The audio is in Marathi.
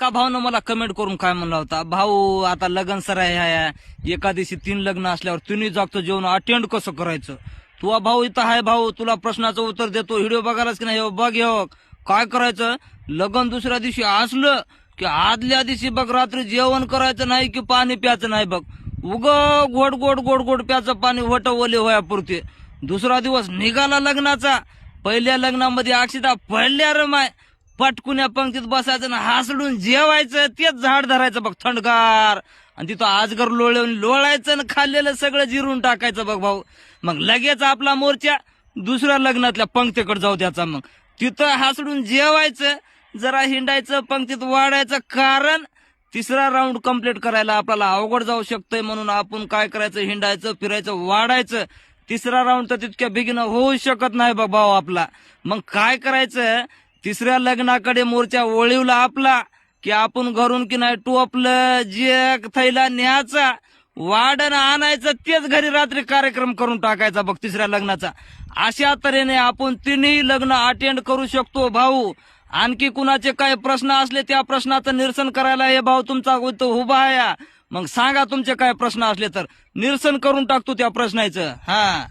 एका भाऊनं मला कमेंट करून काय म्हणला होता, भाऊ आता लग्न सराय आहे, एका दिवशी 3 लग्न असल्यावर तिन्ही जागचं जेवण अटेंड कसं करायचं. तुझा भाऊ इथं आहे, भाऊ तुला प्रश्नाचं उत्तर देतो. व्हिडिओ बघायलाच की नाही, बघ काय करायचं. लग्न दुसऱ्या दिवशी असलं की आदल्या दिवशी बघ रात्री जेवण करायचं नाही की पाणी प्यायचं नाही बघ. उग गोड गोड गोड गोड प्याचं पाणी वट ओले होया पुरते. दुसरा दिवस निघाला लग्नाचा. पहिल्या लग्नामध्ये अक्षता पडल्या रे माय. पटकुन्या पंक्तीत बसायचं ना हासडून जेवायचं, तेच झाड धरायचं बघ थंडगार, आणि तिथं आजगर लोळायचं ना खाल्लेलं सगळं जिरून टाकायचं बघ भाऊ. मग लगेच आपला मोर्चा दुसऱ्या लग्नातल्या पंक्तीकडे जाऊ द्यायचा. मग तिथं हासडून जेवायचं, जरा हिंडायचं, पंक्तीत वाढायचं, कारण तिसरा राऊंड कंप्लीट करायला आपल्याला अवघड जाऊ शकतंय. म्हणून आपण काय करायचं, हिंडायचं, फिरायचं, वाढायचं. तिसरा राऊंड तर तितक्या बिगीनं होऊ शकत नाही बघ भाऊ आपला. मग काय करायचं, तिसऱ्या लग्नाकडे मोर्चा वळवला आपला की आपण घरून की नाही टोपलं जे थैला न्यायचा, वाढण आणायचं, तेच घरी रात्री कार्यक्रम करून टाकायचा बघ तिसऱ्या लग्नाचा. अशा तऱ्हेने आपण तिन्ही लग्न अटेंड करू शकतो भाऊ. आणखी कुणाचे काही प्रश्न असले त्या प्रश्नाचं निरसन करायला हे भाऊ तुमचा उभा आहे. मग सांगा तुमचे काय प्रश्न असले तर निरसन करून टाकतो त्या प्रश्नाचं. हा.